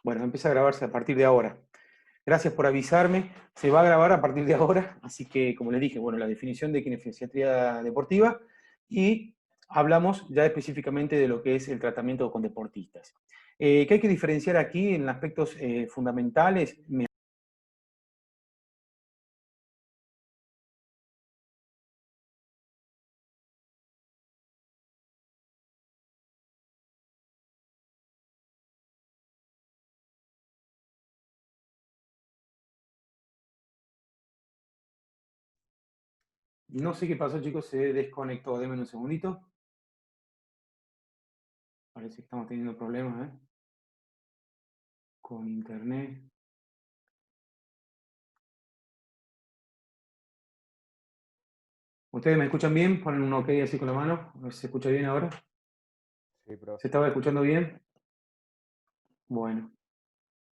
Bueno, empieza a grabarse a partir de ahora. Gracias por avisarme. Se va a grabar a partir de ahora, así que, como les dije, bueno, la definición de kinesiología deportiva y hablamos ya específicamente de lo que es el tratamiento con deportistas. ¿Qué hay que diferenciar aquí en aspectos fundamentales? No sé qué pasó, chicos, se desconectó. Denme un segundito. Parece que estamos teniendo problemas, con internet. ¿Ustedes me escuchan bien? Ponen un ok así con la mano. A ver si se escucha bien ahora. Sí, ¿Se profe. estaba escuchando bien? Bueno,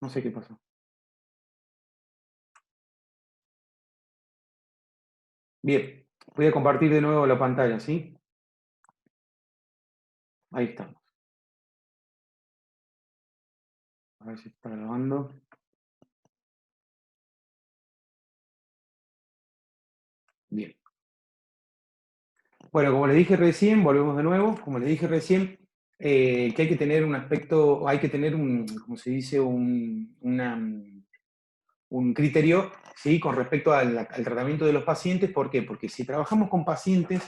no sé qué pasó. Bien, voy a compartir de nuevo la pantalla, ¿sí? Ahí estamos. A ver si está grabando. Bien. Bueno, como les dije recién, volvemos de nuevo. Como les dije recién, que hay que tener un aspecto, hay que tener un, como se dice, un criterio, ¿sí? Con respecto al tratamiento de los pacientes. ¿Por qué? Porque si trabajamos con pacientes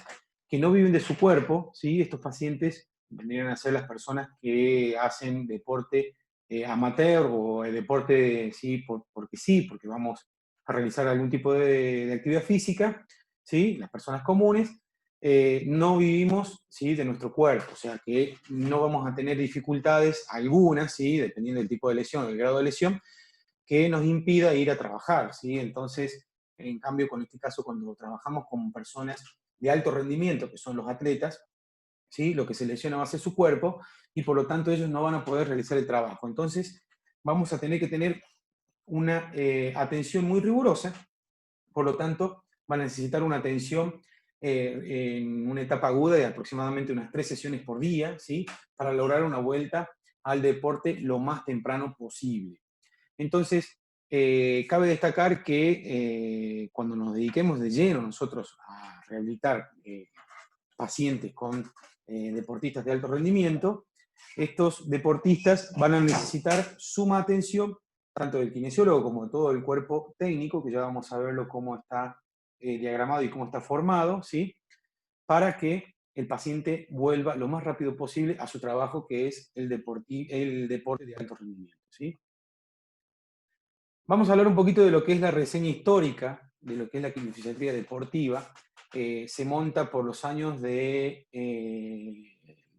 que no viven de su cuerpo, ¿sí? Estos pacientes vendrían a ser las personas que hacen deporte amateur o deporte, ¿sí? Porque sí, porque vamos a realizar algún tipo de actividad física, ¿sí? Las personas comunes. No vivimos, ¿sí? De nuestro cuerpo, o sea que no vamos a tener dificultades algunas, ¿sí? Dependiendo del tipo de lesión o el grado de lesión, que nos impida ir a trabajar, ¿sí? Entonces, en cambio, con este caso, cuando trabajamos con personas de alto rendimiento, que son los atletas, ¿sí? Lo que se lesiona va a ser su cuerpo y por lo tanto ellos no van a poder realizar el trabajo. Entonces, vamos a tener que tener una atención muy rigurosa, por lo tanto, van a necesitar una atención en una etapa aguda de aproximadamente unas 3 sesiones por día, ¿sí? Para lograr una vuelta al deporte lo más temprano posible. Entonces, cabe destacar que cuando nos dediquemos de lleno nosotros a rehabilitar pacientes con deportistas de alto rendimiento, estos deportistas van a necesitar suma atención, tanto del kinesiólogo como de todo el cuerpo técnico, que ya vamos a verlo cómo está diagramado y cómo está formado, ¿sí? Para que el paciente vuelva lo más rápido posible a su trabajo, que es el deporte de alto rendimiento, ¿sí? Vamos a hablar un poquito de lo que es la reseña histórica, de lo que es la kinesiología deportiva. Se monta por los años de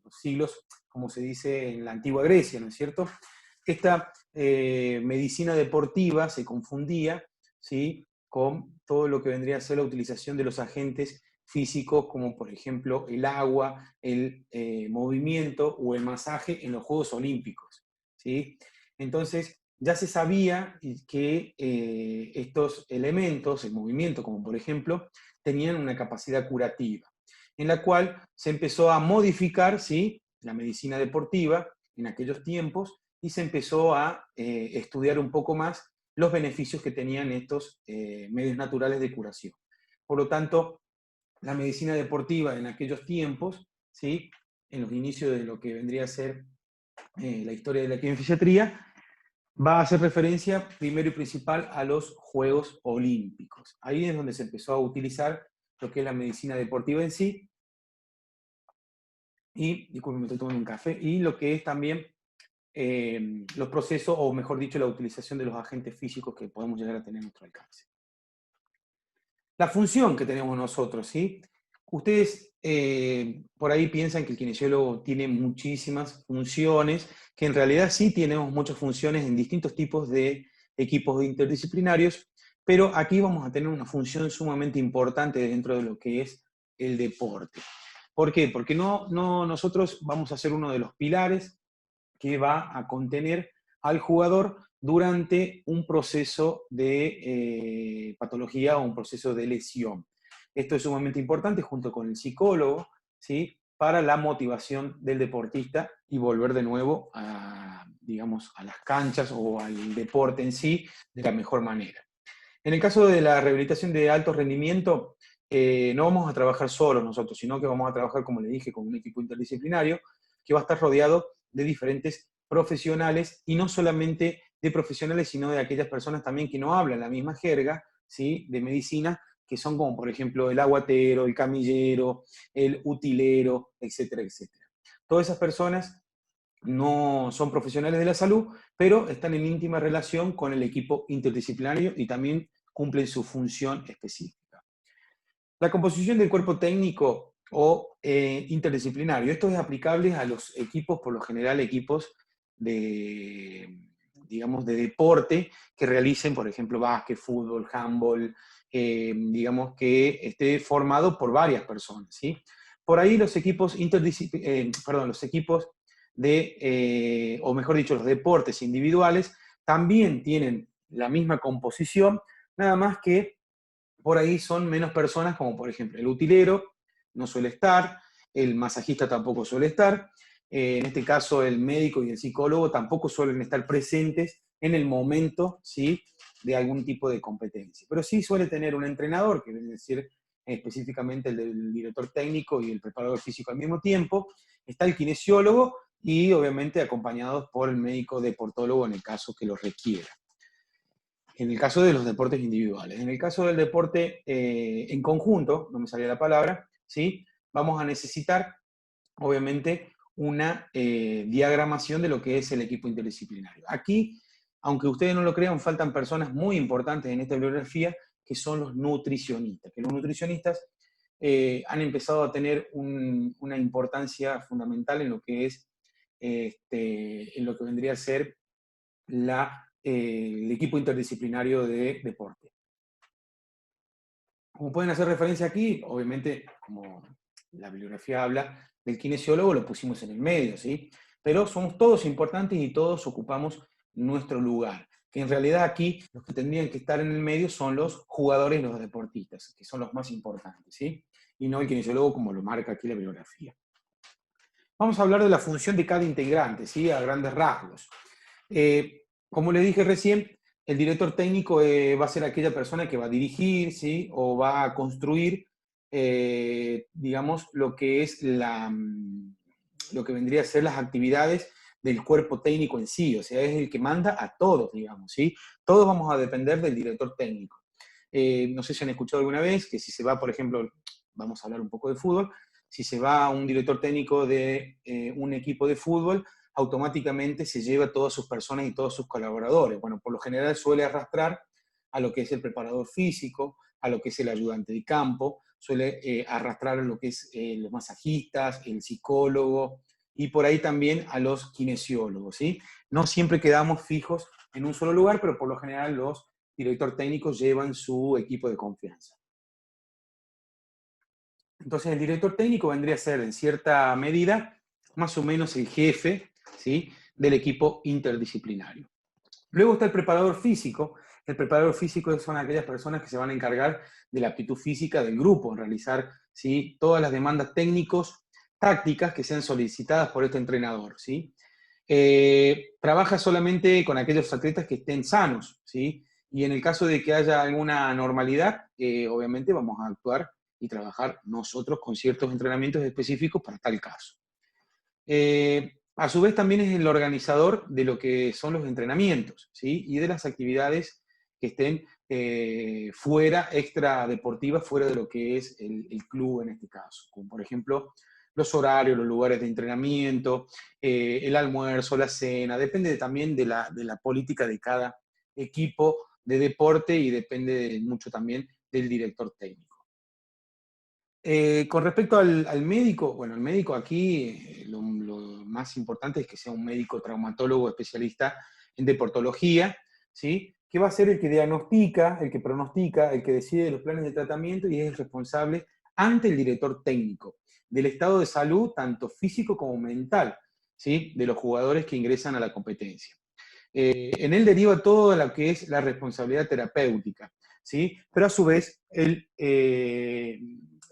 los siglos, como se dice en la antigua Grecia, ¿no es cierto? Esta medicina deportiva se confundía, ¿sí? Con todo lo que vendría a ser la utilización de los agentes físicos, como por ejemplo el agua, el movimiento o el masaje en los Juegos Olímpicos, ¿sí? Entonces, ya se sabía que estos elementos, el movimiento, como por ejemplo, tenían una capacidad curativa, en la cual se empezó a modificar, ¿sí? La medicina deportiva en aquellos tiempos y se empezó a estudiar un poco más los beneficios que tenían estos medios naturales de curación. Por lo tanto, la medicina deportiva en aquellos tiempos, ¿sí? En los inicios de lo que vendría a ser la historia de la kinesiología, va a hacer referencia primero y principal a los Juegos Olímpicos. Ahí es donde se empezó a utilizar lo que es la medicina deportiva en sí, y, disculpen, me estoy tomando un café, y lo que es también los procesos, o mejor dicho, la utilización de los agentes físicos que podemos llegar a tener a nuestro alcance. La función que tenemos nosotros, ¿sí? Ustedes por ahí piensan que el kinesiólogo tiene muchísimas funciones, que en realidad sí tenemos muchas funciones en distintos tipos de equipos interdisciplinarios, pero aquí vamos a tener una función sumamente importante dentro de lo que es el deporte. ¿Por qué? Porque nosotros vamos a ser uno de los pilares que va a contener al jugador durante un proceso de patología o un proceso de lesión. Esto es sumamente importante junto con el psicólogo, ¿sí? para la motivación del deportista y volver de nuevo a, digamos, a las canchas o al deporte en sí de la mejor manera. En el caso de la rehabilitación de alto rendimiento, no vamos a trabajar solos nosotros, sino que vamos a trabajar, como le dije, con un equipo interdisciplinario que va a estar rodeado de diferentes profesionales, y no solamente de profesionales, sino de aquellas personas también que no hablan la misma jerga, ¿sí?, de medicina, que son como, por ejemplo, el aguatero, el camillero, el utilero, etcétera, etcétera. Todas esas personas no son profesionales de la salud, pero están en íntima relación con el equipo interdisciplinario y también cumplen su función específica. La composición del cuerpo técnico o interdisciplinario. Esto es aplicable a los equipos, por lo general equipos de, digamos, de deporte que realicen, por ejemplo, básquet, fútbol, handball, digamos que esté formado por varias personas, ¿sí? Por ahí los equipos los equipos o mejor dicho, los deportes individuales también tienen la misma composición, nada más que por ahí son menos personas, como por ejemplo el utilero no suele estar, el masajista tampoco suele estar, en este caso el médico y el psicólogo tampoco suelen estar presentes en el momento, ¿sí?, de algún tipo de competencia. Pero sí suele tener un entrenador, que viene a decir específicamente el del director técnico y el preparador físico al mismo tiempo, está el kinesiólogo y obviamente acompañados por el médico deportólogo en el caso que lo requiera. En el caso de los deportes individuales. En el caso del deporte en conjunto, no me salía la palabra, ¿sí?, vamos a necesitar, obviamente, una diagramación de lo que es el equipo interdisciplinario. Aquí, aunque ustedes no lo crean, faltan personas muy importantes en esta bibliografía, que son los nutricionistas. Que los nutricionistas han empezado a tener una importancia fundamental en lo que es, en lo que vendría a ser el equipo interdisciplinario de deporte. Como pueden hacer referencia aquí, obviamente, como la bibliografía habla del kinesiólogo, lo pusimos en el medio, ¿sí? Pero somos todos importantes y todos ocupamos nuestro lugar. Que en realidad aquí los que tendrían que estar en el medio son los jugadores y los deportistas, que son los más importantes, ¿sí? Y no el kinesiólogo como lo marca aquí la bibliografía. Vamos a hablar de la función de cada integrante, ¿sí?, a grandes rasgos. Como les dije recién, el director técnico va a ser aquella persona que va a dirigir, ¿sí?, o va a construir, digamos, lo que es lo que vendría a ser las actividades del cuerpo técnico en sí, o sea, es el que manda a todos, digamos, ¿sí? Todos vamos a depender del director técnico. No sé si han escuchado alguna vez que si se va, por ejemplo, vamos a hablar un poco de fútbol, si se va un director técnico de un equipo de fútbol, automáticamente se lleva a todas sus personas y todos sus colaboradores. Bueno, por lo general suele arrastrar a lo que es el preparador físico, a lo que es el ayudante de campo, suele arrastrar a lo que es los masajistas, el psicólogo y por ahí también a los kinesiólogos, ¿sí? No siempre quedamos fijos en un solo lugar, pero por lo general los directores técnicos llevan su equipo de confianza. Entonces el director técnico vendría a ser, en cierta medida, más o menos el jefe, ¿sí?, del equipo interdisciplinario. Luego está el preparador físico. El preparador físico son aquellas personas que se van a encargar de la aptitud física del grupo, en realizar, ¿sí?, todas las demandas técnicos, tácticas que sean solicitadas por este entrenador, ¿sí? Trabaja solamente con aquellos atletas que estén sanos, ¿sí? Y en el caso de que haya alguna anormalidad, obviamente vamos a actuar y trabajar nosotros con ciertos entrenamientos específicos para tal caso. A su vez también es el organizador de lo que son los entrenamientos, ¿sí?, y de las actividades que estén fuera, extra deportivas, fuera de lo que es el club en este caso, como por ejemplo los horarios, los lugares de entrenamiento, el almuerzo, la cena, depende también de la política de cada equipo de deporte y depende mucho también del director técnico. Con respecto al médico, bueno, el médico aquí lo más importante es que sea un médico traumatólogo especialista en deportología, ¿sí?, que va a ser el que diagnostica, el que pronostica, el que decide los planes de tratamiento y es el responsable ante el director técnico del estado de salud, tanto físico como mental, ¿sí?, de los jugadores que ingresan a la competencia. En él deriva todo lo que es la responsabilidad terapéutica, ¿sí? Pero a su vez,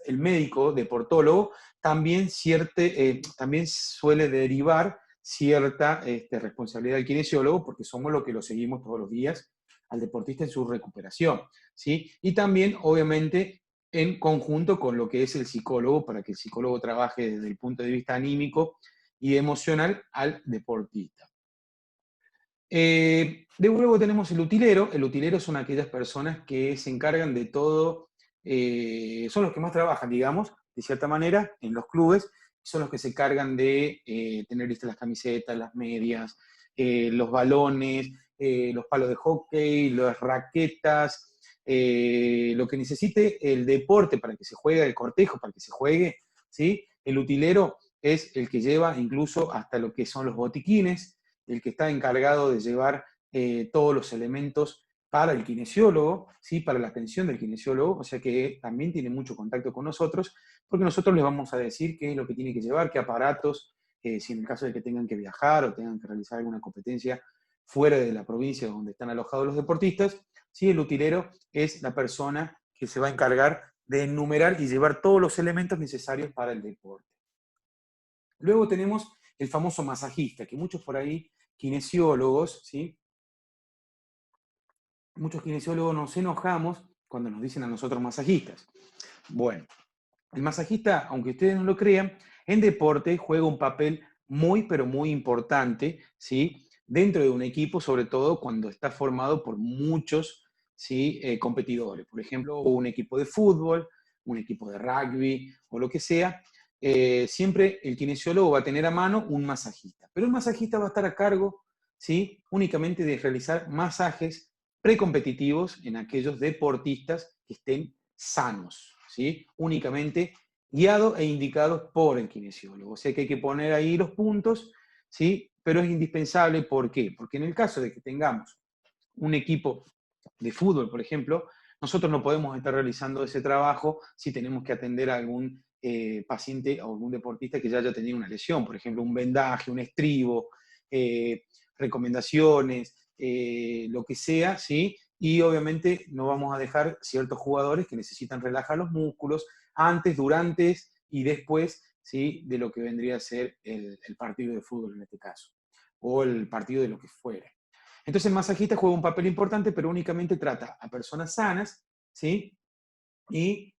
el médico deportólogo también, también suele derivar cierta responsabilidad del kinesiólogo, porque somos los que lo seguimos todos los días al deportista en su recuperación, ¿sí? Y también, obviamente, en conjunto con lo que es el psicólogo, para que el psicólogo trabaje desde el punto de vista anímico y emocional al deportista. De luego tenemos el utilero. El utilero son aquellas personas que se encargan de todo, son los que más trabajan, digamos, de cierta manera, en los clubes, son los que se encargan de tener listas las camisetas, las medias, los balones, los palos de hockey, las raquetas, lo que necesite el deporte para que se juegue, el cortejo para que se juegue, ¿sí? El utilero es el que lleva incluso hasta lo que son los botiquines, el que está encargado de llevar todos los elementos para el kinesiólogo, ¿sí? Para la atención del kinesiólogo, o sea que también tiene mucho contacto con nosotros, porque nosotros les vamos a decir qué es lo que tiene que llevar, qué aparatos, si en el caso de que tengan que viajar o tengan que realizar alguna competencia fuera de la provincia donde están alojados los deportistas, ¿sí? El utilero es la persona que se va a encargar de enumerar y llevar todos los elementos necesarios para el deporte. Luego tenemos el famoso masajista, que muchos por ahí, kinesiólogos, ¿sí? Muchos kinesiólogos nos enojamos cuando nos dicen a nosotros masajistas. Bueno, el masajista, aunque ustedes no lo crean, en deporte juega un papel muy, pero muy importante, ¿sí? Dentro de un equipo, sobre todo cuando está formado por muchos, ¿sí? Competidores. Por ejemplo, un equipo de fútbol, un equipo de rugby o lo que sea. Siempre el kinesiólogo va a tener a mano un masajista. Pero el masajista va a estar a cargo, ¿sí? Únicamente de realizar masajes precompetitivos en aquellos deportistas que estén sanos, ¿sí? Únicamente guiados e indicados por el kinesiólogo. O sea que hay que poner ahí los puntos, ¿sí? Pero es indispensable, ¿por qué? Porque en el caso de que tengamos un equipo de fútbol, por ejemplo, nosotros no podemos estar realizando ese trabajo si tenemos que atender a algún paciente o algún deportista que ya haya tenido una lesión, por ejemplo, un vendaje, un estribo, recomendaciones, lo que sea, ¿sí? Y obviamente no vamos a dejar ciertos jugadores que necesitan relajar los músculos antes, durante y después, ¿sí? De lo que vendría a ser el partido de fútbol en este caso, o el partido de lo que fuera. Entonces el masajista juega un papel importante, pero únicamente trata a personas sanas, ¿sí? Y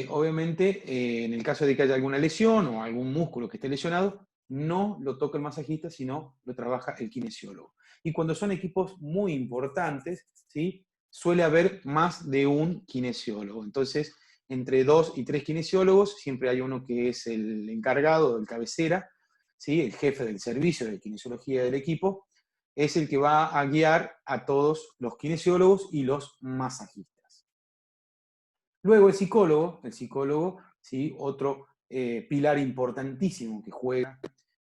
obviamente en el caso de que haya alguna lesión o algún músculo que esté lesionado, no lo toca el masajista, sino lo trabaja el kinesiólogo. Y cuando son equipos muy importantes, ¿sí? Suele haber más de un kinesiólogo. Entonces, entre 2 y 3 kinesiólogos, siempre hay uno que es el encargado, el cabecera, ¿sí? El jefe del servicio de kinesiología del equipo, es el que va a guiar a todos los kinesiólogos y los masajistas. Luego el psicólogo, ¿sí? Otro pilar importantísimo que juega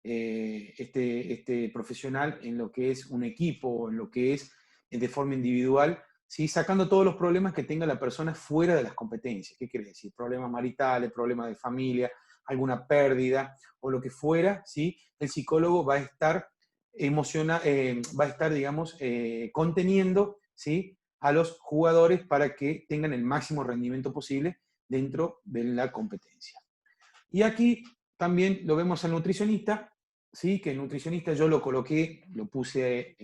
este profesional en lo que es un equipo, en lo que es de forma individual, ¿sí? Sacando todos los problemas que tenga la persona fuera de las competencias. ¿Qué quiere decir? Problemas maritales, problemas de familia, alguna pérdida o lo que fuera, ¿sí? El psicólogo va a estar va a estar, digamos, conteniendo, ¿sí? A los jugadores para que tengan el máximo rendimiento posible dentro de la competencia. Y aquí también lo vemos al nutricionista, ¿sí? Que el nutricionista yo lo coloqué, lo puse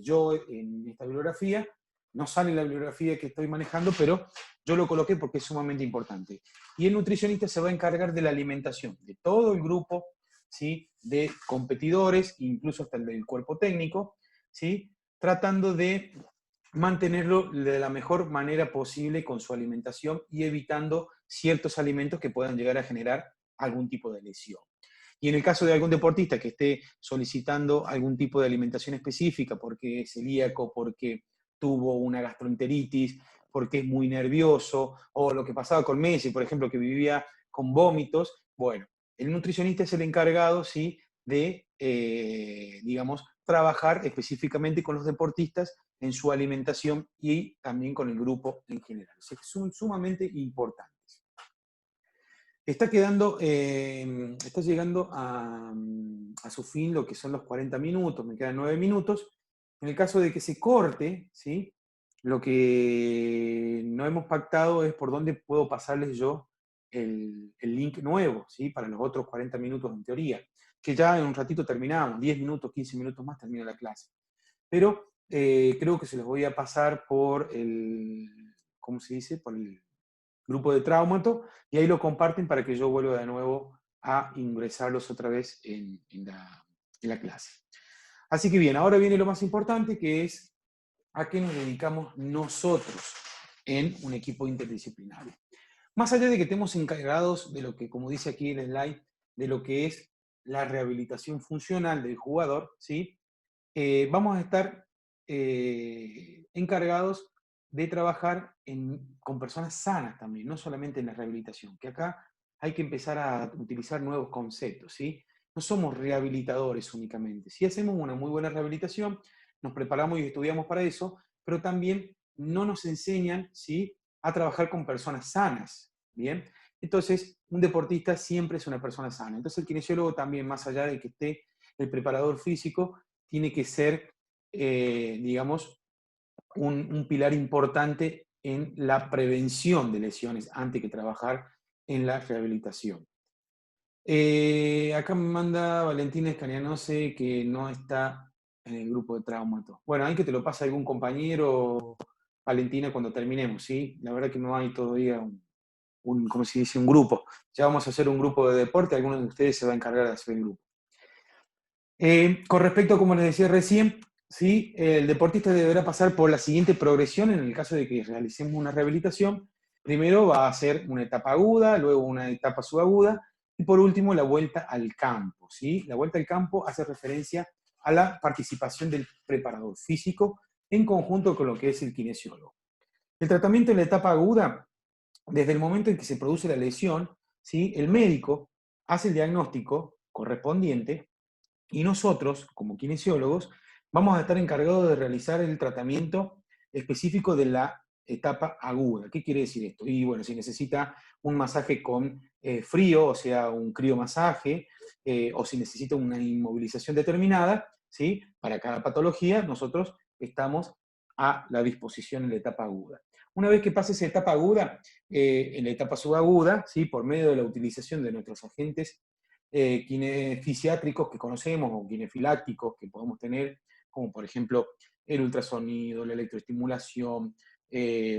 yo en esta bibliografía, no sale la bibliografía que estoy manejando, pero yo lo coloqué porque es sumamente importante. Y el nutricionista se va a encargar de la alimentación de todo el grupo, ¿sí? De competidores, incluso hasta el del cuerpo técnico, ¿sí? Tratando de mantenerlo de la mejor manera posible con su alimentación y evitando ciertos alimentos que puedan llegar a generar algún tipo de lesión. Y en el caso de algún deportista que esté solicitando algún tipo de alimentación específica porque es celíaco, porque tuvo una gastroenteritis, porque es muy nervioso, o lo que pasaba con Messi, por ejemplo, que vivía con vómitos, bueno, el nutricionista es el encargado, ¿sí? De, digamos, trabajar específicamente con los deportistas en su alimentación y también con el grupo en general. O sea, que son sumamente importantes. Está llegando a su fin lo que son los 40 minutos, me quedan 9 minutos. En el caso de que se corte, ¿sí? Lo que no hemos pactado es por dónde puedo pasarles yo el link nuevo, ¿sí? Para los otros 40 minutos en teoría, que ya en un ratito terminamos, 10 minutos, 15 minutos más termina la clase. Pero creo que se los voy a pasar por el, ¿cómo se dice? Por el grupo de Traumato, y ahí lo comparten para que yo vuelva de nuevo a ingresarlos otra vez en la clase. Así que bien, ahora viene lo más importante, que es a qué nos dedicamos nosotros en un equipo interdisciplinario. Más allá de que estemos encargados de lo que, como dice aquí el slide, de lo que es la rehabilitación funcional del jugador, ¿sí? Vamos a estar encargados de trabajar con personas sanas también, no solamente en la rehabilitación, que acá hay que empezar a utilizar nuevos conceptos, ¿sí? No somos rehabilitadores únicamente. Sí hacemos una muy buena rehabilitación, nos preparamos y estudiamos para eso, pero también no nos enseñan, ¿sí?, a trabajar con personas sanas, ¿bien? Entonces, un deportista siempre es una persona sana. Entonces, el kinesiólogo también, más allá de que esté el preparador físico, tiene que ser, digamos, un pilar importante en la prevención de lesiones antes que trabajar en la rehabilitación. Acá me manda Valentina Escanianose que no está en el grupo de Traumato. Bueno, hay que te lo pase algún compañero, Valentina, cuando terminemos, ¿sí? La verdad que no hay todavía ¿cómo se dice? Un grupo. Ya vamos a hacer un grupo de deporte, alguno de ustedes se va a encargar de hacer el grupo. Con respecto, como les decía recién, ¿sí? El deportista deberá pasar por la siguiente progresión en el caso de que realicemos una rehabilitación. Primero va a ser una etapa aguda, luego una etapa subaguda, y por último la vuelta al campo, ¿sí? La vuelta al campo hace referencia a la participación del preparador físico en conjunto con lo que es el kinesiólogo. El tratamiento en la etapa aguda, desde el momento en que se produce la lesión, ¿sí? El médico hace el diagnóstico correspondiente y nosotros, como kinesiólogos, vamos a estar encargados de realizar el tratamiento específico de la etapa aguda. ¿Qué quiere decir esto? Y bueno, si necesita un masaje con frío, o sea, un criomasaje, o si necesita una inmovilización determinada, ¿sí? Para cada patología, nosotros estamos a la disposición en la etapa aguda. Una vez que pase esa etapa aguda, en la etapa subaguda, ¿sí? Por medio de la utilización de nuestros agentes kinefisiátricos que conocemos o kinefilácticos que podemos tener, como por ejemplo el ultrasonido, la electroestimulación,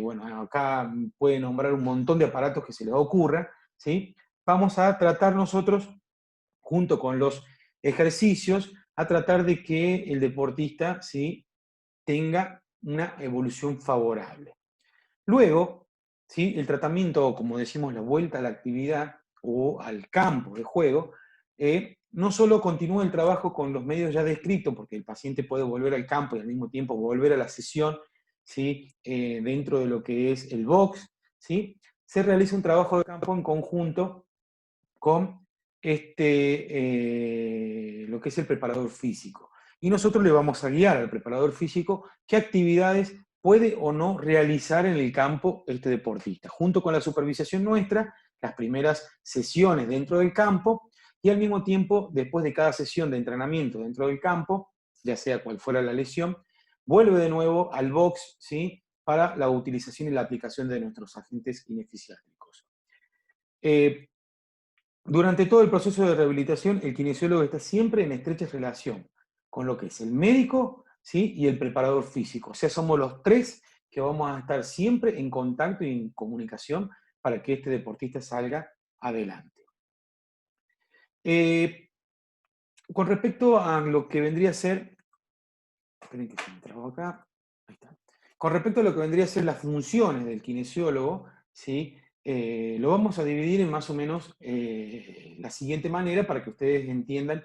bueno, acá puede nombrar un montón de aparatos que se les ocurra, ¿sí? Vamos a tratar nosotros, junto con los ejercicios, a tratar de que el deportista, ¿sí?, tenga una evolución favorable. Luego, ¿sí?, el tratamiento, como decimos, la vuelta a la actividad o al campo de juego, no solo continúa el trabajo con los medios ya descritos, porque el paciente puede volver al campo y al mismo tiempo volver a la sesión, ¿sí?, dentro de lo que es el box, ¿sí?, se realiza un trabajo de campo en conjunto con lo que es el preparador físico. Y nosotros le vamos a guiar al preparador físico qué actividades puede o no realizar en el campo este deportista, junto con la supervisación nuestra, las primeras sesiones dentro del campo, y al mismo tiempo, después de cada sesión de entrenamiento dentro del campo, ya sea cual fuera la lesión, vuelve de nuevo al box, ¿sí?, para la utilización y la aplicación de nuestros agentes kinefisiátricos. Durante todo el proceso de rehabilitación, el kinesiólogo está siempre en estrecha relación con lo que es el médico, ¿sí?, y el preparador físico. O sea, somos los tres que vamos a estar siempre en contacto y en comunicación para que este deportista salga adelante. Con respecto a lo que vendría a ser, esperen que se me trabó acá, ahí está. Con respecto a lo que vendría a ser las funciones del kinesiólogo, ¿sí?, lo vamos a dividir en más o menos la siguiente manera para que ustedes entiendan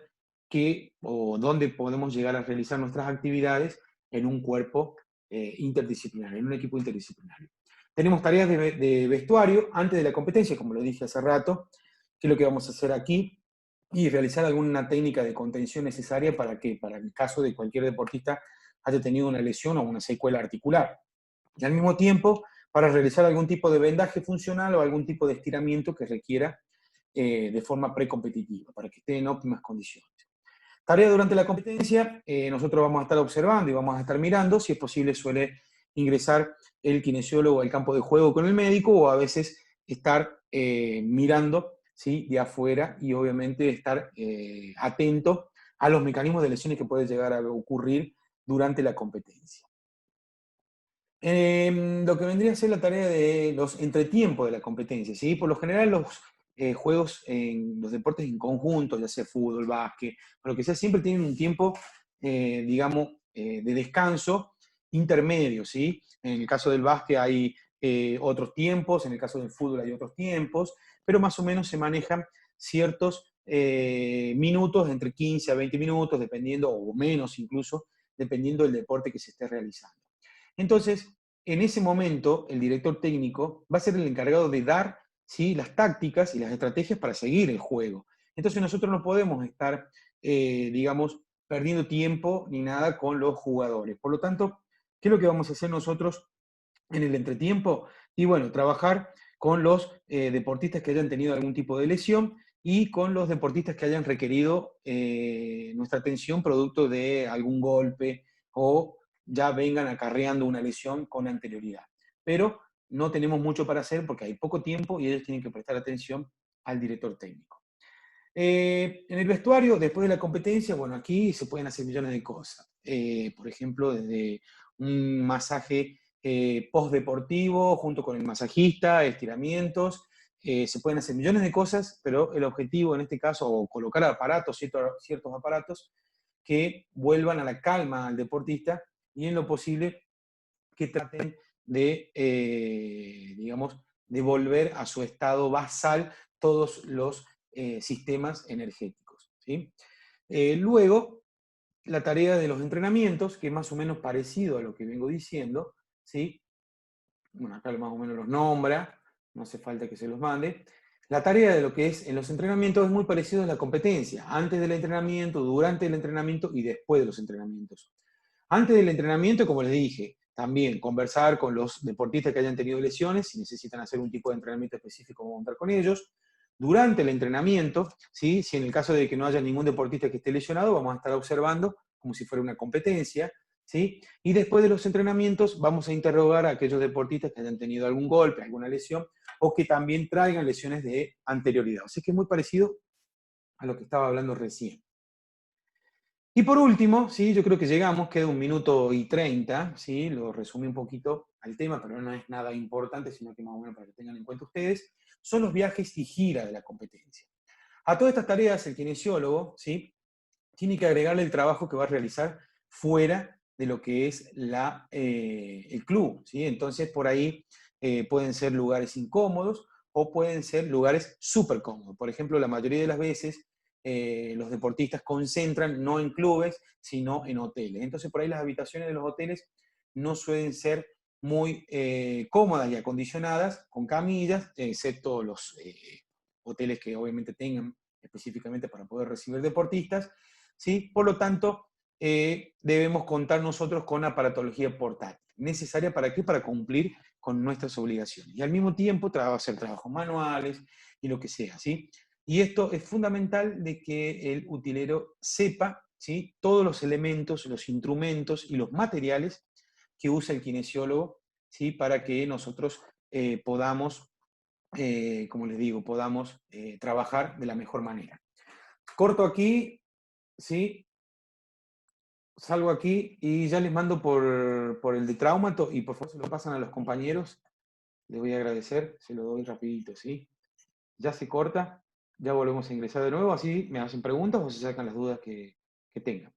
qué o dónde podemos llegar a realizar nuestras actividades en un cuerpo interdisciplinario, en un equipo interdisciplinario. Tenemos tareas de vestuario antes de la competencia, como lo dije hace rato, que es lo que vamos a hacer aquí, y realizar alguna técnica de contención necesaria para que, para el caso de cualquier deportista haya tenido una lesión o una secuela articular. Y al mismo tiempo, para realizar algún tipo de vendaje funcional o algún tipo de estiramiento que requiera de forma precompetitiva, para que esté en óptimas condiciones. Tarea durante la competencia, nosotros vamos a estar observando y vamos a estar mirando, si es posible suele ingresar el kinesiólogo al campo de juego con el médico, o a veces estar mirando, ¿sí?, de afuera y obviamente estar atento a los mecanismos de lesiones que pueden llegar a ocurrir durante la competencia. Lo que vendría a ser la tarea de los entretiempos de la competencia, ¿sí? Por lo general los juegos en los deportes en conjunto, ya sea fútbol, básquet, o lo que sea, siempre tienen un tiempo, digamos, de descanso intermedio, ¿sí? En el caso del básquet hay otros tiempos, en el caso del fútbol hay otros tiempos, pero más o menos se manejan ciertos minutos, entre 15 a 20 minutos, dependiendo, o menos incluso, dependiendo del deporte que se esté realizando. Entonces, en ese momento, el director técnico va a ser el encargado de dar, ¿sí?, las tácticas y las estrategias para seguir el juego. Entonces nosotros no podemos estar, digamos, perdiendo tiempo ni nada con los jugadores. Por lo tanto, ¿qué es lo que vamos a hacer nosotros en el entretiempo? Y bueno, trabajar con los deportistas que hayan tenido algún tipo de lesión y con los deportistas que hayan requerido nuestra atención producto de algún golpe o ya vengan acarreando una lesión con anterioridad. Pero no tenemos mucho para hacer porque hay poco tiempo y ellos tienen que prestar atención al director técnico. En el vestuario, después de la competencia, bueno, aquí se pueden hacer millones de cosas. Por ejemplo, desde un masaje postdeportivo junto con el masajista, estiramientos, se pueden hacer millones de cosas, pero el objetivo en este caso, o colocar aparatos, ciertos aparatos, que vuelvan a la calma al deportista y en lo posible que traten de, digamos, de volver a su estado basal todos los sistemas energéticos, ¿sí? Luego, la tarea de los entrenamientos, que es más o menos parecido a lo que vengo diciendo, ¿sí? Bueno, acá más o menos los nombra, no hace falta que se los mande. La tarea de lo que es en los entrenamientos es muy parecido a la competencia, antes del entrenamiento, durante el entrenamiento y después de los entrenamientos. Antes del entrenamiento, como les dije, también conversar con los deportistas que hayan tenido lesiones, si necesitan hacer un tipo de entrenamiento específico, vamos a contar con ellos. Durante el entrenamiento, ¿sí?, si en el caso de que no haya ningún deportista que esté lesionado, vamos a estar observando como si fuera una competencia, ¿sí? Y después de los entrenamientos vamos a interrogar a aquellos deportistas que hayan tenido algún golpe, alguna lesión, o que también traigan lesiones de anterioridad. Así que es muy parecido a lo que estaba hablando recién. Y por último, ¿sí?, yo creo que llegamos, queda 1 minuto y 30, ¿sí? Lo resumí un poquito al tema, pero no es nada importante, sino que más o menos para que tengan en cuenta ustedes, son los viajes y gira de la competencia. A todas estas tareas, el kinesiólogo, ¿sí?, tiene que agregarle el trabajo que va a realizar fuera de lo que es el club, ¿sí? Entonces, por ahí pueden ser lugares incómodos o pueden ser lugares súper cómodos. Por ejemplo, la mayoría de las veces los deportistas concentran no en clubes, sino en hoteles. Entonces, por ahí las habitaciones de los hoteles no suelen ser muy cómodas y acondicionadas con camillas, excepto los hoteles que obviamente tengan específicamente para poder recibir deportistas, ¿sí? Por lo tanto, debemos contar nosotros con aparatología portátil. ¿Necesaria para qué? Para cumplir con nuestras obligaciones. Y al mismo tiempo hacer trabajos manuales y lo que sea, ¿sí? Y esto es fundamental de que el utilero sepa, ¿sí?, todos los elementos, los instrumentos y los materiales que usa el kinesiólogo, ¿sí?, para que nosotros podamos, como les digo, podamos trabajar de la mejor manera. Corto aquí, ¿sí? Salgo aquí y ya les mando por el de Traumato y por favor se lo pasan a los compañeros. Les voy a agradecer, se lo doy rapidito, ¿sí? Ya se corta, ya volvemos a ingresar de nuevo, así me hacen preguntas o se sacan las dudas que tengan.